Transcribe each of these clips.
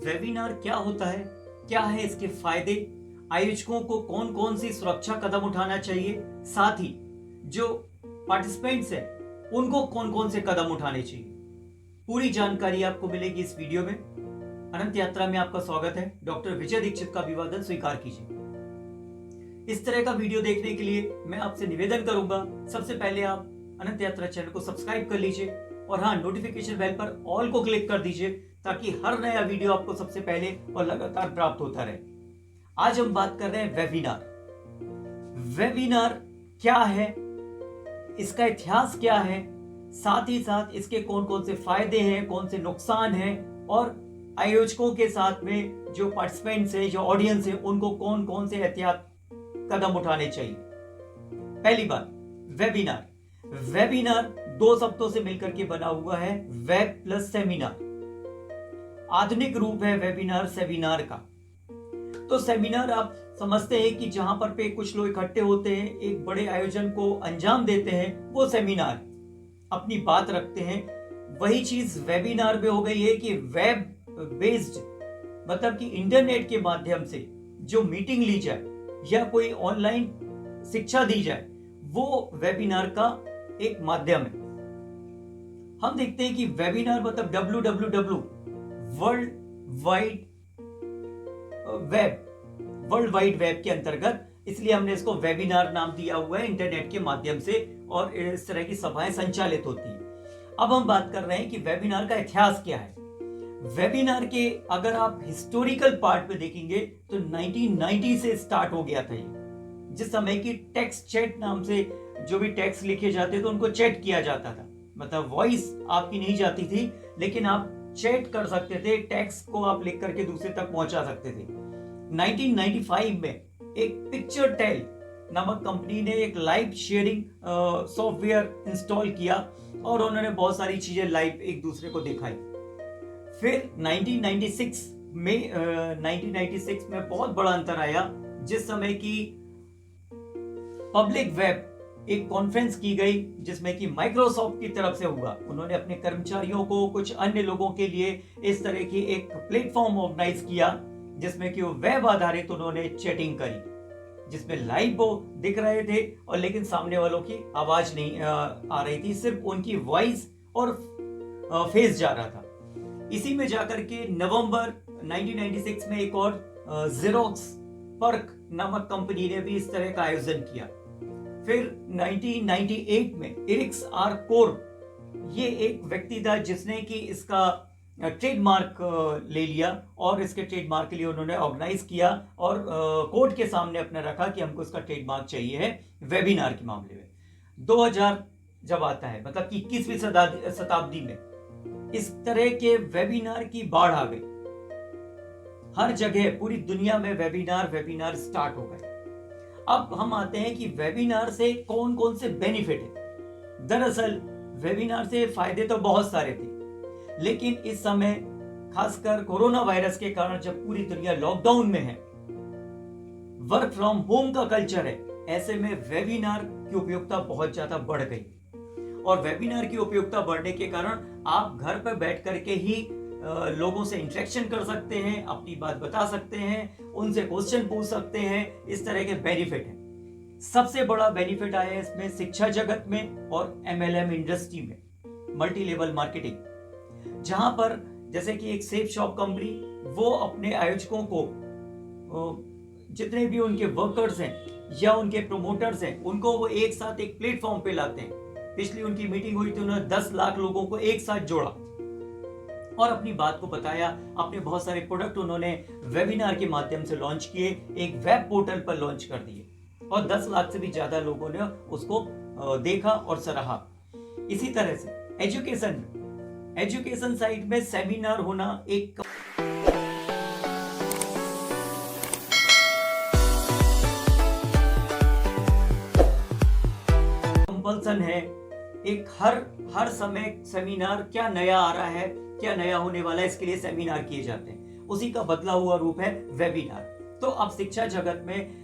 Webinar क्या होता है, क्या है इसके फायदे, आयोजकों को कौन कौन सी सुरक्षा कदम उठाना चाहिए, साथ ही जो पार्टिसिपेंट्स हैं उनको कौन कौन से कदम उठाने चाहिए, पूरी जानकारी आपको मिलेगी इस वीडियो में। अनंत यात्रा में आपका स्वागत है। डॉक्टर विजय दीक्षित का अभिवादन स्वीकार कीजिए। इस तरह का वीडियो देखने के लिए मैं आपसे निवेदन करूंगा, सबसे पहले आप अनंत यात्रा चैनल को सब्सक्राइब कर लीजिए और हाँ, नोटिफिकेशन बेल पर ऑल को क्लिक कर दीजिए ताकि हर नया वीडियो आपको सबसे पहले और लगातार प्राप्त होता रहे। आज हम बात कर रहे हैं वेबिनार। वेबिनार क्या है, इसका इतिहास क्या है, साथ ही साथ इसके कौन कौन से फायदे हैं, कौन से नुकसान हैं और आयोजकों के साथ में जो पार्टिसिपेंट्स हैं, जो ऑडियंस है, उनको कौन कौन से एहतियात कदम उठाने चाहिए। पहली बात, वेबिनार। वेबिनार दो शब्दों से मिलकर के बना हुआ है, वेब प्लस सेमिनार। आधुनिक रूप है वेबिनार सेमिनार का। तो सेमिनार आप समझते हैं कि जहां पर पे कुछ लोग इकट्ठे होते हैं, एक बड़े आयोजन को अंजाम देते हैं, वो सेमिनार अपनी बात रखते हैं। वही चीज वेबिनार में हो गई है कि वेब बेस्ड, मतलब कि इंटरनेट के माध्यम से जो मीटिंग ली जाए या कोई ऑनलाइन शिक्षा दी जाए, वो वेबिनार का एक माध्यम है। हम देखते हैं कि वेबिनार मतलब www, वर्ल्ड वाइड वेब के अंतर्गत, इसलिए हमने इसको वेबिनार नाम दिया हुआ है। इंटरनेट के माध्यम से और इस तरह की सभाएं संचालित होती हैं। अब हम बात कर रहे हैं कि वेबिनार का इतिहास क्या है। वेबिनार के अगर आप हिस्टोरिकल पार्ट में देखेंगे तो 1990 से स्टार्ट हो गया था ये, जिस समय की टेक्स्ट चैट नाम से जो भी टेक्स्ट लिखे जाते थे उनको चैट किया जाता था। मतलब वॉइस आपकी नहीं जाती थी, लेकिन आप चैट कर सकते थे, टेक्स्ट को आप लिख करके दूसरे तक पहुंचा सकते थे। 1995 में एक पिक्चर टेल नामक कंपनी ने एक लाइव शेयरिंग सॉफ्टवेयर इंस्टॉल किया और उन्होंने बहुत सारी चीजें लाइव एक दूसरे को दिखाई। फिर 1996 में बहुत बड़ा अंतर आया, जिस समय की पब्लिक वेब एक कॉन्फ्रेंस की गई, जिसमें कि माइक्रोसॉफ्ट की तरफ से हुआ। उन्होंने अपने कर्मचारियों को, कुछ अन्य लोगों के लिए इस तरह की एक प्लेटफॉर्म ऑर्गेनाइज किया, जिसमें कि वो वेब आधारित उन्होंने चैटिंग करी, जिसमें लाइव वो दिख रहे थे और लेकिन सामने वालों की आवाज नहीं आ रही थी, सिर्फ उनकी वॉइस और फेस जा रहा था। इसी में जाकर के नवंबर 1996 में एक और जेरोक्स पर्क नामक कंपनी ने भी इस तरह का आयोजन किया। फिर 1998 में एरिक्स आर कोर, ये एक व्यक्ति था जिसने कि इसका ट्रेडमार्क ले लिया और इसके ट्रेडमार्क के लिए उन्होंने ऑर्गेनाइज किया और कोर्ट के सामने अपने रखा कि हमको इसका ट्रेडमार्क चाहिए है वेबिनार के मामले में। 2000 जब आता है, मतलब कि 21वीं शताब्दी में इस तरह के वेबिनार की बाढ़ आ गई। हर जगह पूरी दुनिया में वेबिनार स्टार्ट हो गए। अब हम आते हैं कि वेबिनार से कौन कौन से बेनिफिट है। दरअसल वेबिनार से फायदे तो बहुत सारे थे, लेकिन इस समय खासकर कोरोना वायरस के कारण जब पूरी दुनिया लॉकडाउन में है, वर्क फ्रॉम होम का कल्चर है, ऐसे में वेबिनार की उपयोगिता बहुत ज्यादा बढ़ गई। और वेबिनार की उपयोगिता बढ़ने के कारण आप घर पर बैठ करके ही लोगों से इंटरेक्शन कर सकते हैं, अपनी बात बता सकते हैं, उनसे क्वेश्चन पूछ सकते हैं। इस तरह के बेनिफिट हैं। सबसे बड़ा बेनिफिट आया है इसमें शिक्षा जगत में और MLM इंडस्ट्री में, मल्टी लेवल मार्केटिंग, जहां पर जैसे कि एक सेफ शॉप कंपनी, वो अपने आयोजकों को, जितने भी उनके वर्कर्स हैं या उनके प्रोमोटर्स हैं, उनको वो एक साथ एक प्लेटफॉर्म पे लाते हैं। पिछली उनकी मीटिंग हुई थी, उन्होंने 10 लाख लोगों को एक साथ जोड़ा और अपनी बात को बताया। अपने बहुत सारे प्रोडक्ट उन्होंने वेबिनार के माध्यम से लॉन्च किए, एक वेब पोर्टल पर लॉन्च कर दिए और 10 लाख से भी ज्यादा लोगों ने उसको देखा और सराहा। इसी तरह से एजुकेशन साइड में सेमिनार होना एक कंपल्सन है। एक हर समय सेमिनार, क्या नया आ रहा है, क्या नया होने वाला है, इसके लिए सेमिनार किए जाते हैं। उसी का बदला हुआ रूप है वेबिनार। तो अब शिक्षा जगत में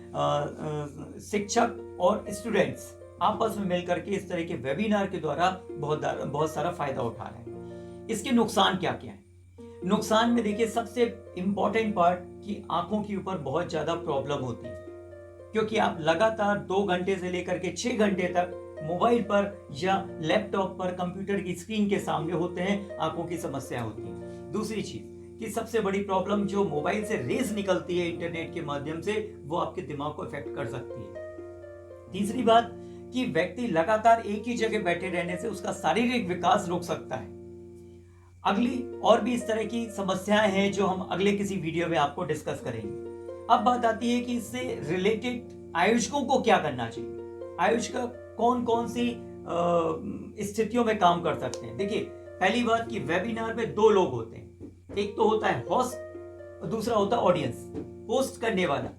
शिक्षक और स्टूडेंट्स आपस में मिलकर के इस तरह के वेबिनार के द्वारा बहुत सारा फायदा उठा रहे हैं। इसके नुकसान क्या क्या है? नुकसान में देखिए सबसे इंपॉर्टेंट पार्ट कि आंखों के ऊपर बहुत ज्यादा प्रॉब्लम होती है, क्योंकि आप लगातार 2 घंटे से लेकर के 6 घंटे तक मोबाइल पर या लैपटॉप पर कंप्यूटर की स्क्रीन के सामने होते हैं, आंखों की समस्या होती है। दूसरी चीज कि सबसे बड़ी प्रॉब्लम जो मोबाइल से रेज निकलती है इंटरनेट के माध्यम से, वो आपके दिमाग को इफेक्ट कर सकती है। तीसरी बात कि व्यक्ति लगातार एक ही जगह बैठे रहने से उसका शारीरिक विकास रुक सकता है। अगली और भी इस तरह की समस्याएं हैं जो हम अगले किसी वीडियो में आपको डिस्कस करेंगे। अब बात आती है कि इससे रिलेटेड आयोजकों को क्या करना चाहिए, आयोजक कौन कौन सी स्थितियों में काम कर सकते हैं। देखिए, पहली बात कि वेबिनार में 2 लोग होते हैं, एक तो होता है होस्ट और दूसरा होता है ऑडियंस। होस्ट करने वाला,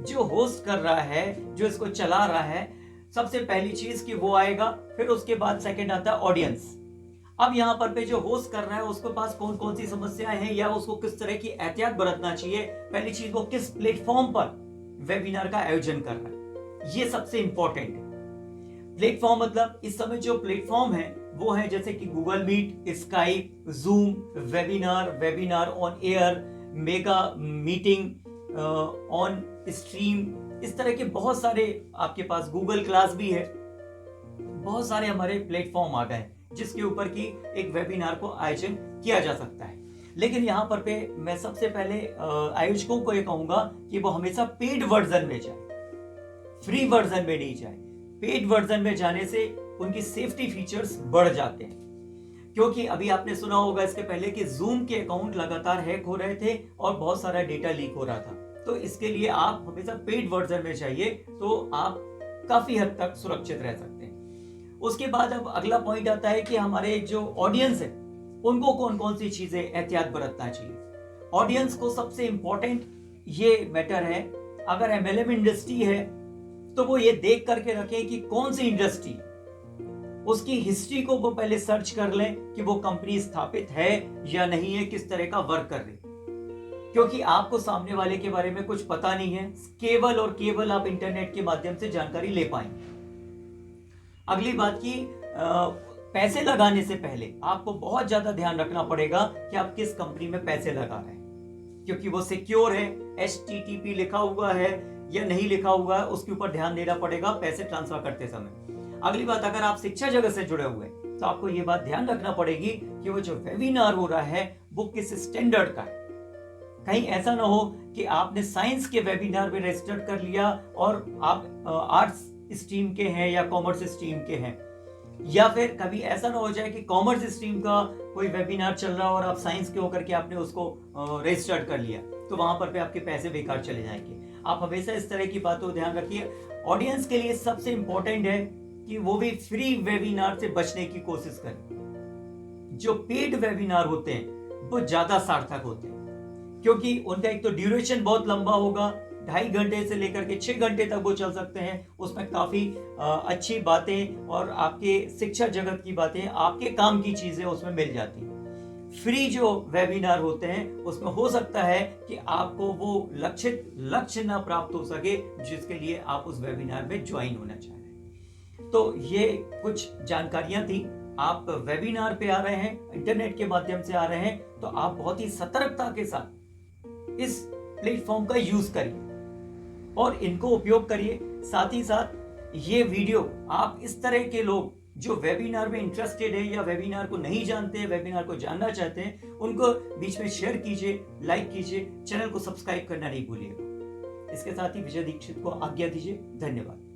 जो होस्ट कर रहा है, जो इसको चला रहा है, सबसे पहली चीज कि वो आएगा, फिर उसके बाद सेकंड आता है ऑडियंस। अब यहाँ पर पे जो होस्ट कर रहा है उसके पास कौन कौन सी समस्याएं हैं या उसको किस तरह की एहतियात बरतना चाहिए, पहली चीज वो किस प्लेटफॉर्म पर वेबिनार का आयोजन कर रहा है, ये सबसे इंपॉर्टेंट है। प्लेटफॉर्म मतलब इस समय जो प्लेटफॉर्म है वो है जैसे कि Google Meet, Skype, Zoom, webinar, webinar on air, mega meeting, on stream, इस तरह के बहुत सारे आपके पास गूगल क्लास भी है। बहुत सारे हमारे प्लेटफॉर्म आ गए जिसके ऊपर की एक वेबिनार को आयोजन किया जा सकता है। लेकिन यहाँ पर पे मैं सबसे पहले आयोजकों को ये कहूंगा कि वो हमेशा पेड वर्जन में जाए, फ्री वर्जन में नहीं जाए। पेड वर्जन में जाने से उनकी सेफ्टी फीचर्स बढ़ जाते हैं, क्योंकि अभी आपने सुना होगा इसके पहले कि जूम के अकाउंट लगातार हैक हो रहे थे और बहुत सारा डेटा लीक हो रहा था। तो इसके लिए आप हमेशा पेड वर्जन में जाइए, तो आप काफी हद तक सुरक्षित रह सकते हैं। उसके बाद अब अगला पॉइंट आता है कि हमारे जो ऑडियंस है उनको कौन कौन सी चीजें एहतियात बरतना चाहिए। ऑडियंस को सबसे इंपॉर्टेंट ये मैटर है, अगर एमएलएम इंडस्ट्री है तो वो ये देख करके रखें कि कौन सी इंडस्ट्री, उसकी हिस्ट्री को वो पहले सर्च कर लें कि वो कंपनी स्थापित है या नहीं है, किस तरह का वर्क कर रही, क्योंकि आपको सामने वाले के बारे में कुछ पता नहीं है। केवल और केवल आप इंटरनेट के माध्यम से जानकारी ले पाएंगे। अगली बात की पैसे लगाने से पहले आपको बहुत ज्यादा ध्यान रखना पड़ेगा कि आप किस कंपनी में पैसे लगा रहे हैं, क्योंकि वो सिक्योर है, HTTP लिखा हुआ है या नहीं लिखा हुआ है, उसके ऊपर ध्यान देना पड़ेगा पैसे ट्रांसफर करते समय। अगली बात, अगर आप शिक्षा जगत से जुड़े हुए हैं तो आपको ये बात ध्यान रखना पड़ेगी कि वो जो वेबिनार हो रहा है वो किस स्टैंडर्ड का है। कहीं ऐसा ना हो कि आपने साइंस के वेबिनार में रजिस्टर कर लिया और आप आर्ट्स स्ट्रीम के हैं या कॉमर्स स्ट्रीम के हैं, या फिर कभी ऐसा ना हो जाए कि कॉमर्स स्ट्रीम का कोई वेबिनार चल रहा हो और आप साइंस के होकर के आपने उसको रजिस्टर्ड कर लिया, तो वहां पर पे आपके पैसे बेकार चले जाएंगे। आप हमेशा इस तरह की बातों को ध्यान रखिए। ऑडियंस के लिए सबसे इंपॉर्टेंट है कि वो भी फ्री वेबिनार से बचने की कोशिश करें। जो पेड वेबिनार होते हैं वो ज्यादा सार्थक होते हैं, क्योंकि उनका एक तो ड्यूरेशन बहुत लंबा होगा, 2.5 घंटे से लेकर के 6 घंटे तक वो चल सकते हैं। उसमें काफी अच्छी बातें और आपके शिक्षा जगत की बातें, आपके काम की चीजें उसमें मिल जाती हैं। फ्री जो वेबिनार होते हैं उसमें हो सकता है कि आपको वो लक्षित लक्ष्य ना प्राप्त हो सके जिसके लिए आप उस वेबिनार में ज्वाइन होना चाह रहे हैं। तो ये कुछ जानकारियां थी। आप वेबिनार पे आ रहे हैं, इंटरनेट के माध्यम से आ रहे हैं, तो आप बहुत ही सतर्कता के साथ इस प्लेटफॉर्म का यूज करिए और इनको उपयोग करिए। साथ ही साथ ये वीडियो आप इस तरह के लोग जो वेबिनार में इंटरेस्टेड है या वेबिनार को नहीं जानते हैं, वेबिनार को जानना चाहते हैं, उनको बीच में शेयर कीजिए, लाइक कीजिए, चैनल को सब्सक्राइब करना नहीं भूलिएगा। इसके साथ ही विजय दीक्षित को आज्ञा दीजिए। धन्यवाद।